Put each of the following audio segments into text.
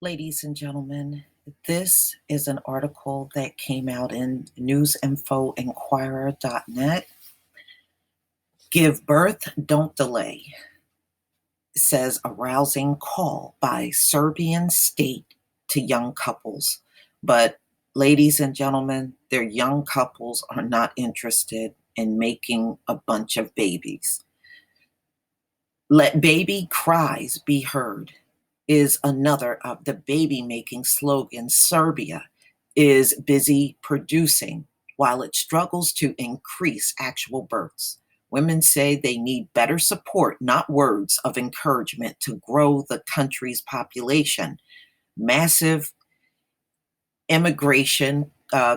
Ladies and gentlemen, this is an article that came out in newsinfoenquirer.net. Give birth, don't delay, says a rousing call by Serbian state to young couples. But ladies and gentlemen, their young couples are not interested in making a bunch of babies. Let baby cries be heard is another of the baby making slogans Serbia is busy producing while it struggles to increase actual births. Women say they need better support, not words of encouragement, to grow the country's population. Massive immigration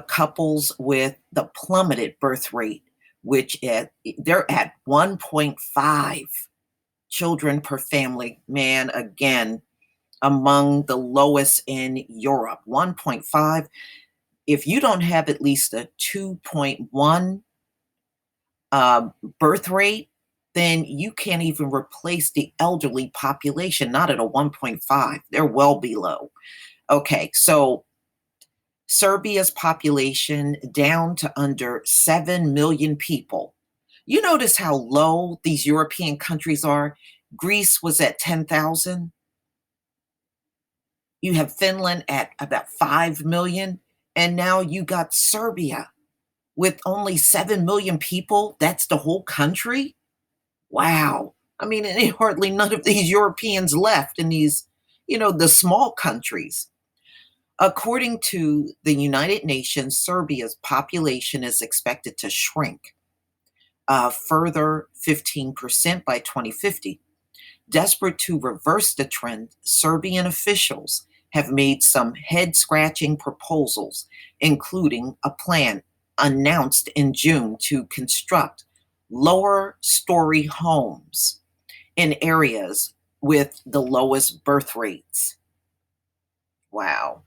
couples with the plummeted birth rate, they're at 1.5 children per family. Man, again, among the lowest in Europe. 1.5. If you don't have at least a 2.1 birth rate, then you can't even replace the elderly population, not at a 1.5. They're well below. Okay, so Serbia's population down to under 7 million people. You notice how low these European countries are? Greece was at 10,000. You have Finland at about 5 million. And now you got Serbia with only 7 million people. That's the whole country. Wow. I mean, and hardly none of these Europeans left in these, the small countries. According to the United Nations, Serbia's population is expected to shrink further 15% by 2050. Desperate to reverse the trend, Serbian officials have made some head-scratching proposals, including a plan announced in June to construct lower-story homes in areas with the lowest birth rates. Wow.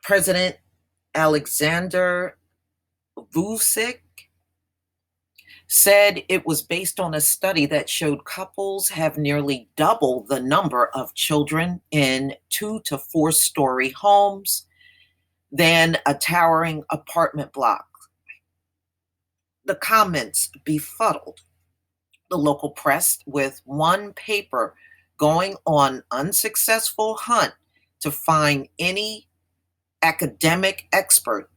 President Alexander Vucic said it was based on a study that showed couples have nearly double the number of children in 2 to 4-story homes than a towering apartment block. The comments befuddled the local press, with one paper going on unsuccessful hunt to find any academic expert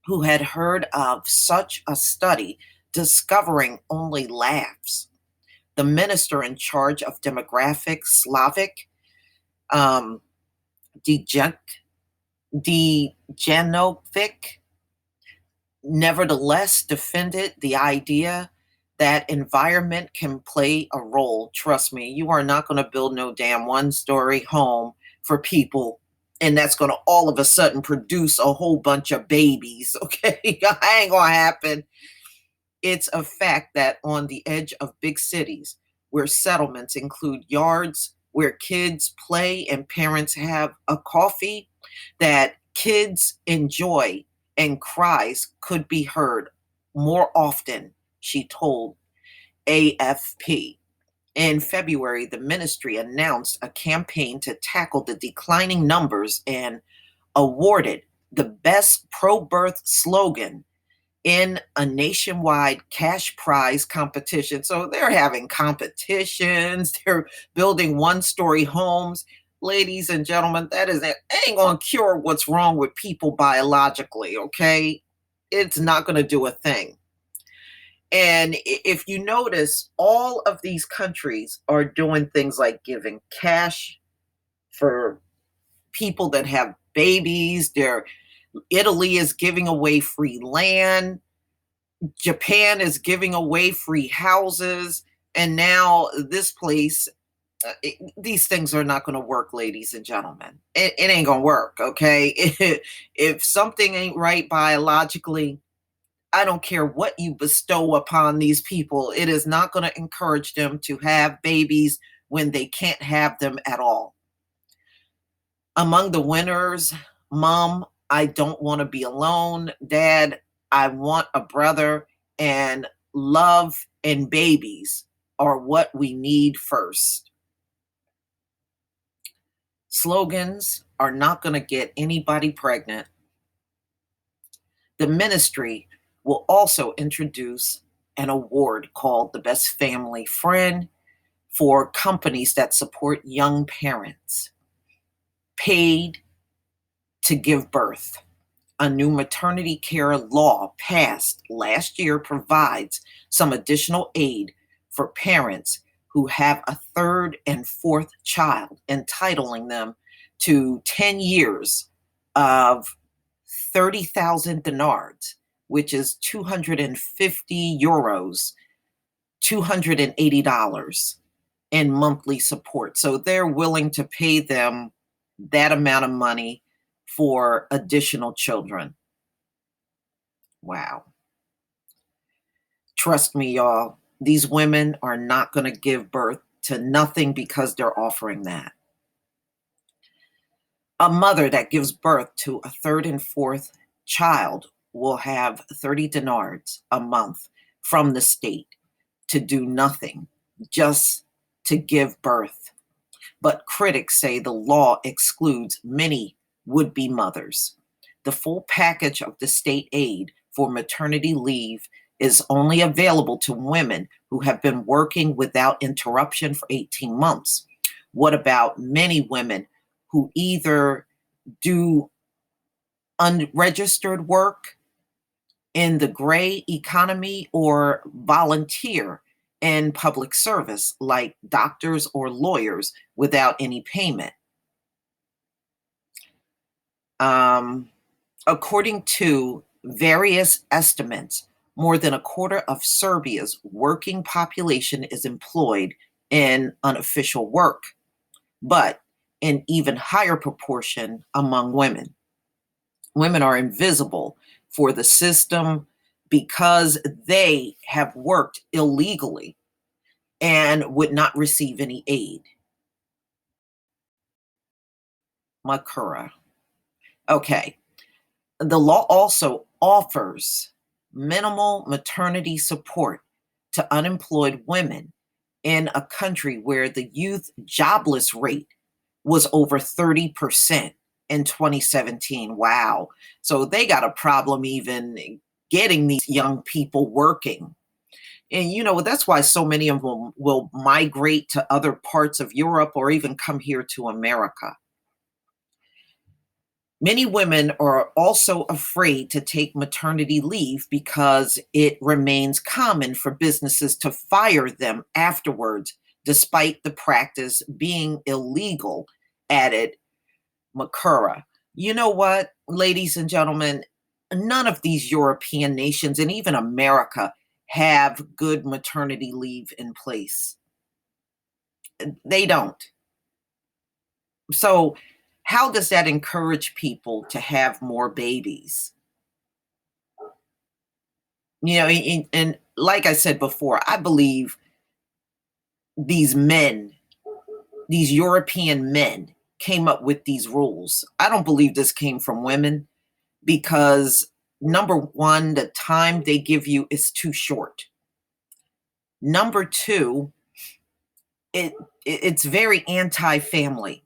who had heard of such a study, discovering only laughs. The minister in charge of demographics, Slavic Dejanovic, nevertheless defended the idea that environment can play a role. Trust me, you are not going to build no damn one-story home for people and that's going to all of a sudden produce a whole bunch of babies, okay? Ain't going to happen. It's a fact that on the edge of big cities, where settlements include yards where kids play and parents have a coffee, that kids enjoy and cries could be heard more often, she told AFP. In February, the ministry announced a campaign to tackle the declining numbers and awarded the best pro-birth slogan in a nationwide cash prize competition. So they're having competitions, they're building one-story homes. Ladies and gentlemen, ain't gonna cure what's wrong with people biologically, okay? It's not gonna do a thing. And if you notice, all of these countries are doing things like giving cash for people that have babies. Italy is giving away free land. Japan is giving away free houses. And now this place, these things are not going to work, ladies and gentlemen. It ain't going to work, okay? If something ain't right biologically, I don't care what you bestow upon these people. It is not going to encourage them to have babies when they can't have them at all. Among the winners, Mom, I don't want to be alone. Dad, I want a brother, and love and babies. are what we need first. Slogans are not going to get anybody pregnant. The ministry will also introduce an award called the Best Family Friend for companies that support young parents, paid to give birth. A new maternity care law passed last year provides some additional aid for parents who have a third and fourth child, entitling them to 10 years of 30,000 dinars, which is 250 euros, $280 in monthly support. So they're willing to pay them that amount of money for additional children. Wow. Trust me, y'all, these women are not going to give birth to nothing because they're offering that. A mother that gives birth to a third and fourth child will have 30 dinars a month from the state to do nothing, just to give birth. But critics say the law excludes many would-be mothers. The full package of the state aid for maternity leave is only available to women who have been working without interruption for 18 months. What about many women who either do unregistered work in the gray economy or volunteer in public service, like doctors or lawyers, without any payment? According to various estimates, more than a quarter of Serbia's working population is employed in unofficial work, but an even higher proportion among women. Women are invisible for the system because they have worked illegally and would not receive any aid. Makura. Okay. The law also offers minimal maternity support to unemployed women in a country where the youth jobless rate was over 30% in 2017. Wow. So they got a problem even getting these young people working. And that's why so many of them will migrate to other parts of Europe or even come here to America. Many women are also afraid to take maternity leave because it remains common for businesses to fire them afterwards, despite the practice being illegal, added Makura. You know what, ladies and gentlemen? None of these European nations and even America have good maternity leave in place. They don't. So, how does that encourage people to have more babies? And like I said before, I believe these men, these European men, came up with these rules. I don't believe this came from women because, number one, the time they give you is too short. Number two, it's very anti-family.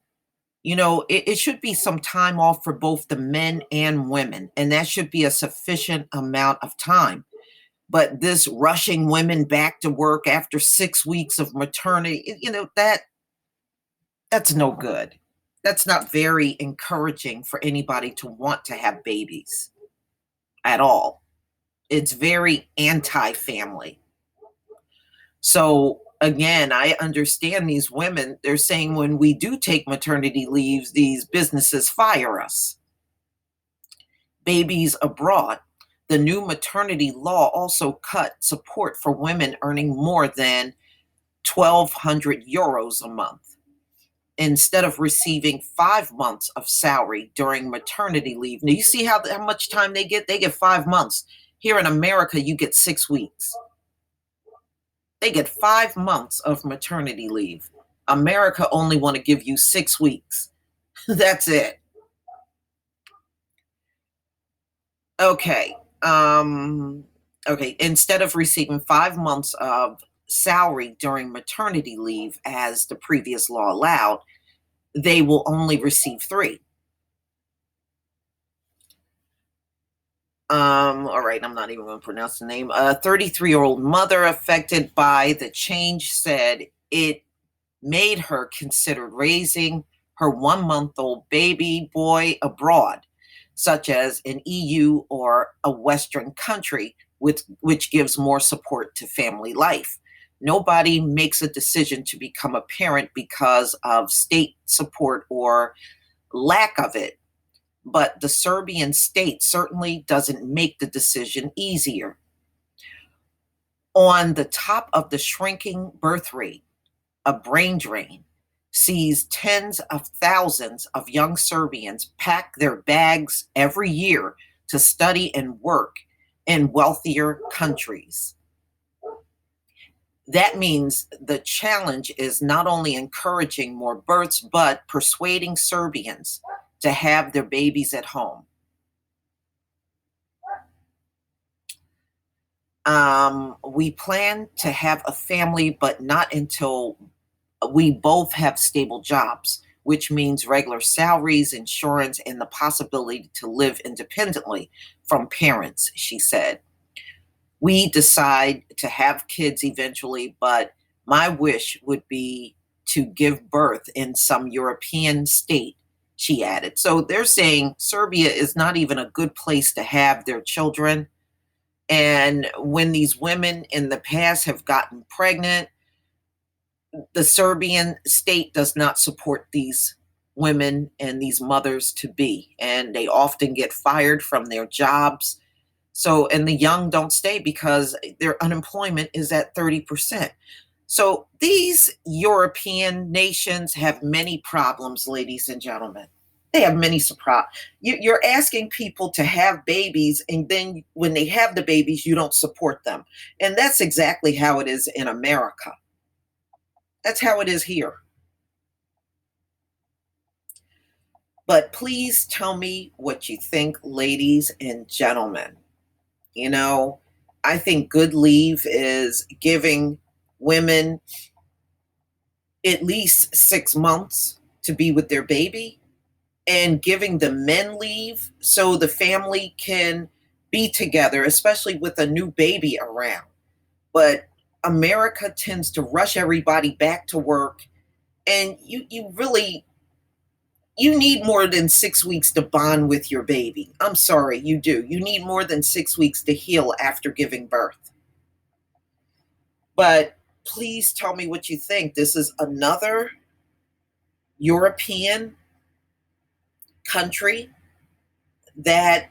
It should be some time off for both the men and women, and that should be a sufficient amount of time. But this rushing women back to work after 6 weeks of maternity, that's no good. That's not very encouraging for anybody to want to have babies at all. It's very anti-family. So again, I understand these women, they're saying when we do take maternity leaves, these businesses fire us. Babies abroad. The new maternity law also cut support for women earning more than 1,200 euros a month. Instead of receiving 5 months of salary during maternity leave. Now, you see how much time they get? They get 5 months. Here in America, you get 6 weeks. They get 5 months of maternity leave. America only want to give you 6 weeks. That's it. Okay. Okay. Instead of receiving 5 months of salary during maternity leave, as the previous law allowed, they will only receive 3. All right, I'm not even going to pronounce the name. A 33-year-old mother affected by the change said it made her consider raising her 1-month-old baby boy abroad, such as an EU or a Western country, which gives more support to family life. Nobody makes a decision to become a parent because of state support or lack of it. But the Serbian state certainly doesn't make the decision easier. On the top of the shrinking birth rate, a brain drain sees tens of thousands of young Serbians pack their bags every year to study and work in wealthier countries. That means the challenge is not only encouraging more births, but persuading Serbians to have their babies at home. We plan to have a family, but not until we both have stable jobs, which means regular salaries, insurance, and the possibility to live independently from parents, she said. We decide to have kids eventually, but my wish would be to give birth in some European state, she added. So they're saying Serbia is not even a good place to have their children. And when these women in the past have gotten pregnant, the Serbian state does not support these women and these mothers to be, and they often get fired from their jobs. So, and the young don't stay because their unemployment is at 30%. So these European nations have many problems, ladies and gentlemen. They have many surprise. You're asking people to have babies, and then when they have the babies, you don't support them. And that's exactly how it is in America. That's how it is here. But please tell me what you think, ladies and gentlemen. You know, I think good leave is giving women at least 6 months to be with their baby, and giving the men leave so the family can be together, especially with a new baby around. But America tends to rush everybody back to work, and you need more than 6 weeks to bond with your baby. I'm sorry, you do. You need more than 6 weeks to heal after giving birth. But please tell me what you think. This is another European country that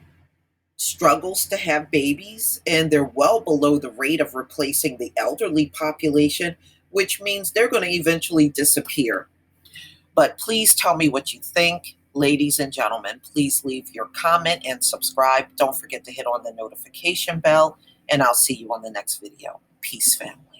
struggles to have babies, and they're well below the rate of replacing the elderly population, which means they're going to eventually disappear. But please tell me what you think. Ladies and gentlemen, please leave your comment and subscribe. Don't forget to hit on the notification bell, and I'll see you on the next video. Peace, family.